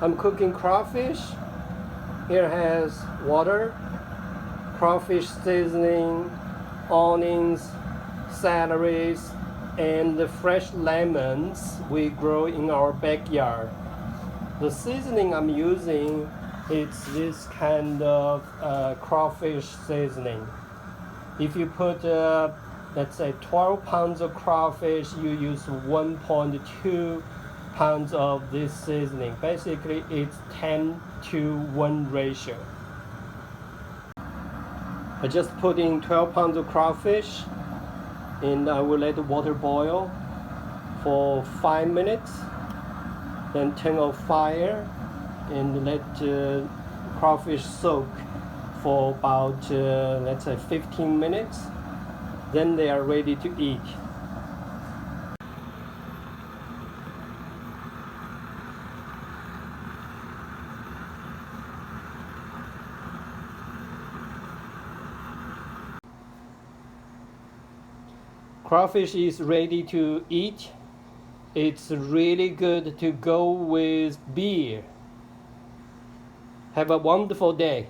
I'm cooking crawfish. Here has water, crawfish seasoning, onions, celeries, and the fresh lemons we grow in our backyard. The seasoning I'm using is this kind of crawfish seasoning. If you put, let's say 12 pounds of crawfish, you use 1.2 pounds of this seasoning. Basically, it's 10-to-1 ratio. I just put in 12 pounds of crawfish, and I will let the water boil for 5 minutes. Then turn off fire and let crawfish soak for about, let's say 15 minutes. Then they are ready to eat. Crawfish is ready to eat. It's really good to go with beer. Have a wonderful day.